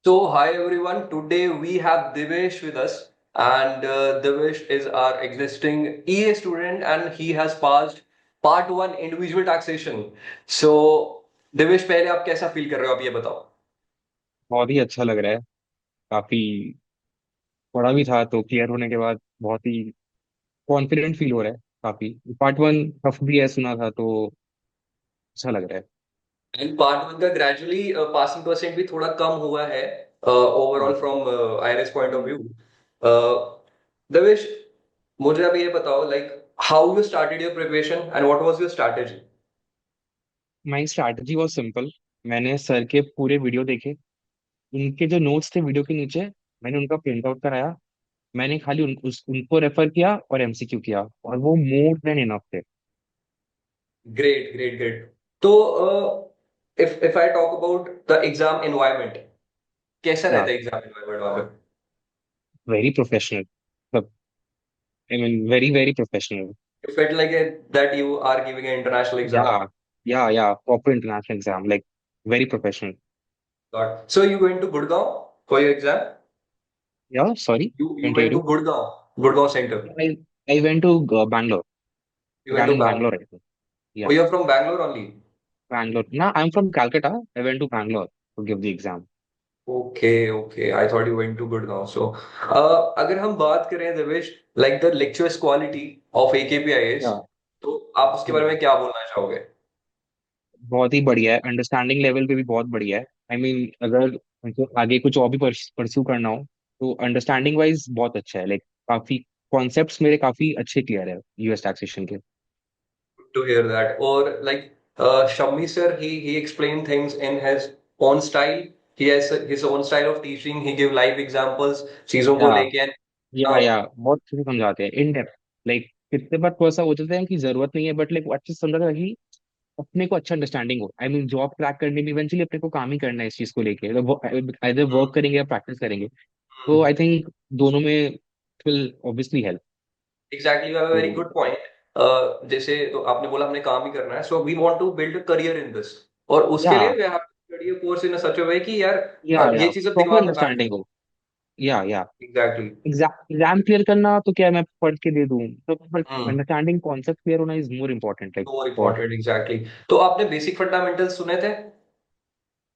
So, hi everyone. Today we have Divesh with us, and Divesh is our existing EA student, and he has passed part one individual taxation. So, Divesh, पहले आप कैसा feel कर रहे हो? आप ये बताओ। बहुत ही अच्छा लग रहा है। काफी पढ़ा भी था तो क्लियर होने के बाद बहुत ही कॉन्फिडेंट फील हो रहा है। काफी पार्ट वन टफ भी है सुना था तो अच्छा लग रहा है। एंड पार्ट वन का ग्रेजुअली पासिंग परसेंट भी थोड़ा कम हुआ है ओवरऑल हाँ। From IRS point of view. Divesh, मुझे अब ये बताओ, like how you started your preparation and what was your strategy? My strategy was simple. मैंने सर के पूरे वीडियो देखे। उनके जो नोट्स थे वीडियो के नीचे, मैंने उनका प्रिंट आउट कराया। मैंने खाली उनको रेफर किया और एमसीक्यू किया, और वो मोर देन इनफ थे। Great great great. तो if I talk about the exam environment, कैसा या रहता है एग्जाम एनवायरनमेंट वहां पे? Very professional. मतलब I mean very very professional. You felt like that you are giving an international या एग्जाम? या proper international exam, like very professional. Got. So you going to Gurgaon for your exam? या sorry, You can't hear went to you. Gurgaon Center. I went to Bangalore. You went I'm to in Bangalore Bangalore. right now. Oh, Yeah, you're from Bangalore only. Bangalore. No, I'm from Calcutta. I went to Bangalore to give the exam. Okay, okay. I thought you went to Gurgaon. So, अगर हम बात करें Devesh, like the lectures quality of AKPIS, Yeah. तो आप उसके बारे में क्या बोलना चाहोगे? बहुत ही बढ़िया है, अंडरस्टैंडिंग लेवल पे भी बहुत बढ़िया है। आई मीन अगर हमको आगे कुछ और भी परस्यू करना हो तो अंडरस्टैंडिंग वाइज बहुत अच्छा है। लाइक काफी कॉन्सेप्ट्स मेरे काफी अच्छे क्लियर है यूएस टैक्सेशन के। To hear that. Or like Shammi sir, he explained things in his own style. He has his own style of teaching. He give live examples चीजों को या लेके। या बहुत अच्छे से समझाते हैं इन डेप्थ। लाइक कितने बार थोड़ा सा हो जाता है कि जरूरत नहीं है, बट लाइक अच्छे से समझा था कि अपने को अच्छा अंडरस्टैंडिंग हो। आई मीन जॉब क्रैक करने में इवेंचुअली अपने को काम ही करना है इस चीज को लेके, आइदर वर्क करेंगे या प्रैक्टिस करेंगे। तो आई थिंक दोनों में will obviously help. Exactly, you have a तो वेरी गुड पॉइंट। जैसे तो आपने बोला हमने काम ही करना है, so we want to build a career in this, और उसके या लिए we have to study a course in a such a way कि यार या ये चीजें प्रॉपर दिमाग में बैठ अंडरस्टैंडिंग जाए। हो। या एग्जैक्टली। एग्जाम क्लियर करना तो क्या मैं पढ़ के दे दूं, तो but hmm. Understanding concept clear होना is more important like more for. Important, exactly. तो आपने बेसिक फंडामेंटल्स सुने थे?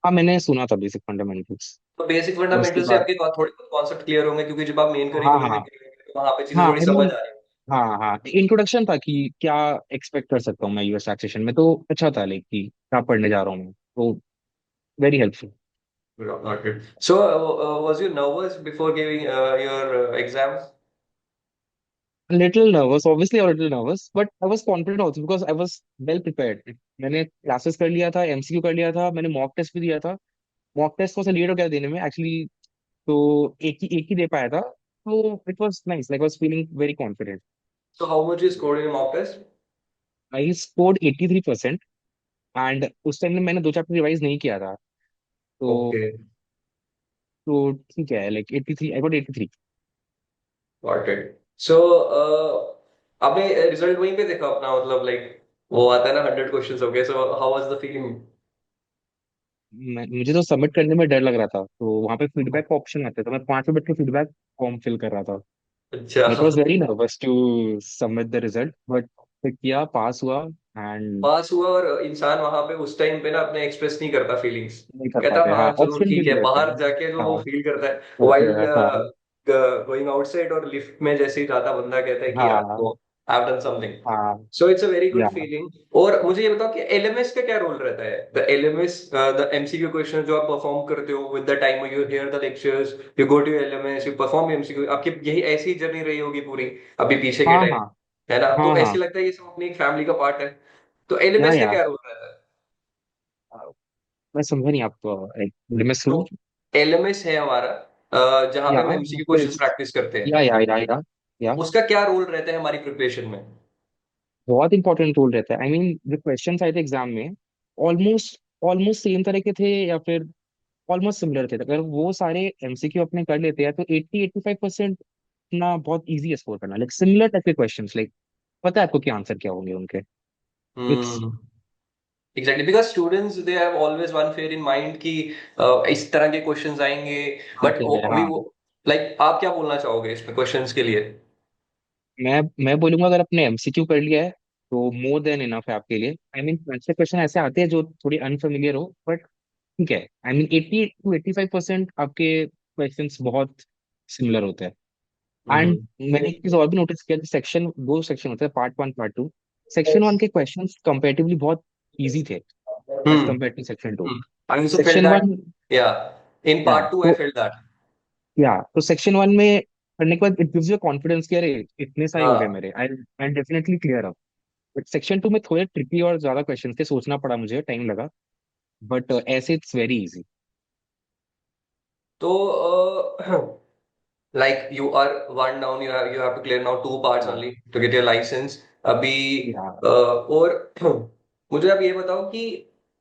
हाँ, मैंने सुना था बेसिक फंडामेंटल्स। तो बेसिक और उसके फंडामेंटल्स से बाद आपके थोड़े बहुत कॉन्सेप्ट क्लियर होंगे, क्योंकि जब आप मेन हाँ करिकुलम में हाँ निकलेंगे तो वहां पे चीजें हाँ थोड़ी आई समझ मीन आ रही हाँ हाँ इंट्रोडक्शन था कि क्या एक्सपेक्ट कर सकता हूँ मैं यूएस टैक्सेशन में, तो अच्छा था लाइक कि क्या पढ़ने जा रहा हूँ मैं, तो वेरी हेल्पफुल। होंगी। So was you nervous before giving your exams? A little nervous, obviously a little nervous, but I was confident also because I was well prepared. मैंने क्लासेस कर लिया था, एमसीक्यू कर लिया था, मैंने मॉक टेस्ट भी दिया था। मॉक टेस्ट थोड़ा सा लेट हो गया देने में एक्चुअली, तो एक ही दे पाया था। तो it was nice, like I was feeling very confident. So how much you scored in your mock test? I scored 83%। And उस टाइम में मैंने दो चैप्टर रिवाइज नहीं किया था, तो ओके, तो ठीक है, like 83, I got 83। Got it. So आपने रिजल्ट वहीं पे देखा अपना, मतलब लाइक वो आता है ना 100 क्वेश्चंस हो गए, so how was the feeling? मुझे तो सबमिट करने में डर लग रहा था, तो वहां पे फीडबैक का ऑप्शन आता है, तो मैं 5 मिनट के फीडबैक फॉर्म फिल कर रहा था। अच्छा। It was very nervous to submit the result, but फिर किया, पास हुआ। एंड पास हुआ, और इंसान वहां पे उस टाइम पे ना अपने एक्सप्रेस नहीं करता फीलिंग्स। नहीं कर कहता पाते, हाँ हाँ चलो ऑप्शन भी ठीक नहीं है, रहते बाहर हैं। जाके जो वो हाँ फील करता है होते वाइल हैं, हाँ गोइंग आउटसाइड, और लिफ्ट में जैसे ही जाता बंदा कहता है कि यार हाँ वो आई हैव डन समथिंग। हाँ। So it's a very good या फीलिंग। और मुझे ये बताओ कि एलएमएस का क्या रोल रहता है? The LMS, the MCQ question जो आप परफॉर्म करते हो with the time you hear the lectures, you go to LMS, you perform MCQ, आपकी यही ऐसी जर्नी रही होगी पूरी अभी पीछे के हाँ टाइम, हाँ है ना? हाँ तो हाँ। ऐसे लगता है ये सब अपनी एक फैमिली का पार्ट है। तो या एलएमएस का या क्या रोल रहता है? मैं समझा नहीं आपको, लाइक लिमिट तो थ्रू। एलएमएस है हमारा, जहां पे या हम एमसीक्यू क्वेश्चंस quiz। प्रैक्टिस करते हैं। या उसका क्या रोल रहता है हमारी प्रिपरेशन में? बहुत इंपॉर्टेंट रोल रहता है। आई मीन जो क्वेश्चन आए थे एग्जाम में, ऑलमोस्ट ऑलमोस्ट सेम तरह के थे, या फिर ऑलमोस्ट सिमिलर थे। अगर वो सारे एमसीक्यू अपने कर लेते हैं तो 80-85% ना बहुत इजी है स्कोर करना, लाइक सिमिलर टाइप के क्वेश्चंस। लाइक पता है आपको क्या आंसर क्या होंगे उनके। It's hmm. Exactly because students they have always one fair in mind कि इस तरह के क्वेश्चंस आएंगे, बट आते हैं, अभी हाँ। वो लाइक आप क्या बोलना चाहोगे इसमें क्वेश्चंस के लिए? मैं बोलूंगा अगर आपने एमसीक्यू कर लिया है तो मोर देन इनफ है आपके लिए। आई मीन ऐसे क्वेश्चन ऐसे आते हैं जो थोड़ी अनफेमिलियर हो, बट ठीक है। आई मीन 80 to 85% आपके क्वेश्चंस बहुत सिमिलर होते हैं। एंड हम्म। मैंने एक चीज और भी नोटिस किया, सेक्शन दो सेक्शन होते हैं, part one part two. Section one के क्वेश्चंस कंपैरेटिवली बहुत इजी थे as hmm. Compare to section two. I also felt section that. One, या, इन या part 2 I too felt that. तो सेक्शन वन में पढ़ने के बाद इट गिव्स यू कॉन्फिडेंस कि अरे इतने सारे हो गए हाँ। मेरे, I I definitely clear. But section two में थोड़े ट्रिकी और ज्यादा क्वेश्चन थे, सोचना पड़ा मुझे, टाइम लगा। बट ऐसे इट्स वेरी इजी। तो like you are one down, you have to clear now two parts हाँ, only to get your license अभी। या और मुझे आप ये बताओ कि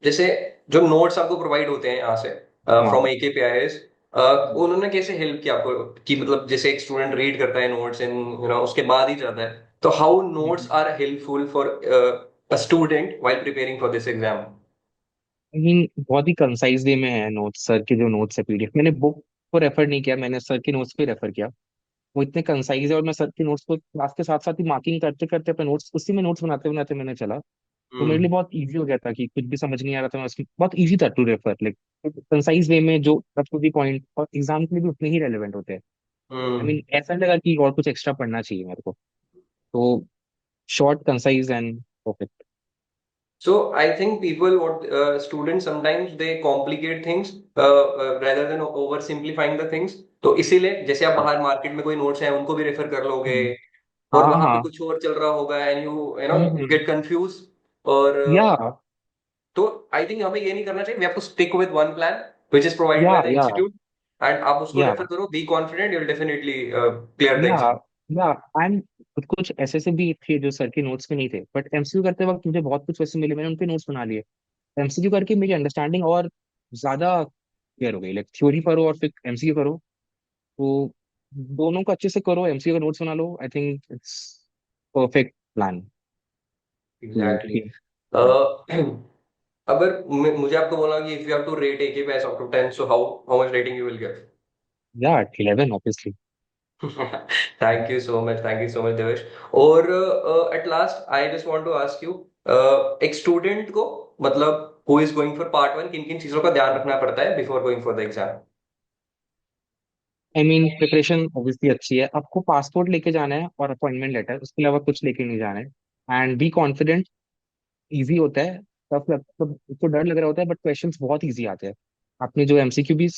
जैसे जो नोट्स आपको प्रोवाइड होते हैं यहाँ से फ्रॉम हाँ। एके पे आईएएस, उन्होंने कैसे हेल्प किया आपको कि मतलब जैसे एक स्टूडेंट रीड करता है नोट्स इन उसके बाद ही जाता है, तो how notes are helpful for a student while preparing for this exam? I mean बहुत ही कंसाइज वे में है नोट्स। सर के जो नोट्स है पीडीएफ, मैंने बुक को रेफर नहीं किया, मैंने सर के नोट्स पे रेफर किया। वो इतने कंसाइज है, और मैं सर के नोट्स को क्लास के साथ साथ ही मार्किंग करते करते अपने नोट्स उसी में नोट्स बनाते बनाते मैंने चला। तो मेरे लिए हम्म। बहुत इजी हो गया था कि कुछ भी समझ नहीं आ रहा था, मैं उसमें बहुत इजी था टू रेफर, लाइक कंसाइज वे में जो अप टू दी पॉइंट, और एग्जाम के लिए भी उतने ही रेलेवेंट होते हैं। आई हम्म। मीन ऐसा नहीं लगा कि और कुछ एक्स्ट्रा पढ़ना चाहिए मेरे को। तो short, concise and perfect. So I think people, what students sometimes they complicate things rather than oversimplifying the things. तो इसीलिए जैसे आप बाहर मार्केट में कोई नोट्स हैं उनको भी रेफर कर लोगे, और हाँ, वहां पे हाँ। कुछ और चल रहा होगा and you know hmm. Get confuse. और या तो आई थिंक हमें ये नहीं करना चाहिए, we have to stick with one plan which is provided या बाय द या इंस्टीट्यूट, एंड आप उसको या रेफर करो, be confident, you will definitely clear the या एग्जाम। या एंड कुछ कुछ ऐसे से भी थे जो सर के नोट्स में नहीं थे, बट एमसीक्यू करते वक्त मुझे बहुत कुछ वैसे मिले, मैंने उनके नोट्स बना लिए। एमसीक्यू करके मेरी अंडरस्टैंडिंग और ज्यादा क्लियर हो गई। लाइक थ्योरी करो और फिर एमसीक्यू करो, तो दोनों को अच्छे से करो, एमसीक्यू का नोट्स बना लो। I think it's perfect plan exactly. Too. अगर मुझे आपको बोला कि if you have to rate AK पे out of 10, so how how much rating you will give? या 11 obviously. Thank you so much Devesh. और at last I just want to ask you, एक student को मतलब who is going for part one, किन किन चीजों का ध्यान रखना पड़ता है before going for the exam? I mean preparation obviously अच्छी है, आपको पासपोर्ट लेके जाना है और अपॉइंटमेंट लेटर, उसके अलावा कुछ लेके नहीं जाना है। And be confident. इजी होता है, टफ लगता है तो डर लग रहा होता है, बट क्वेश्चंस बहुत इजी आते हैं। आपने जो एमसीक्यू भी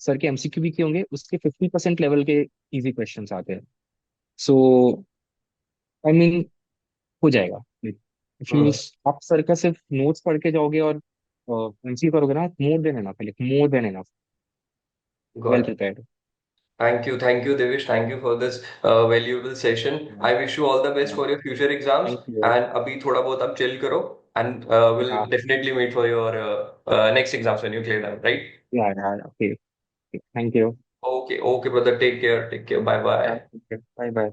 सर के एमसीक्यू भी किए होंगे, उसके 50% लेवल के इजी क्वेश्चंस आते हैं। सो आई मीन हो जाएगा। इफ यू, हम्म। आप सर का सिर्फ नोट्स पढ़ के जाओगे और एमसीक्यू करोगे ना, मोर देन एनफ है, like more than enough. Well got. Prepared. Thank you, Devish. Thank you for this valuable session. I wish you all the best for your future exams. Thank you. And अभी थोड़ा बहुत अब chill करो, and we'll या definitely meet for your next exams when you clear them, right? या okay. Thank you. Okay, okay, brother. Take care. Take care. Bye bye. Bye bye.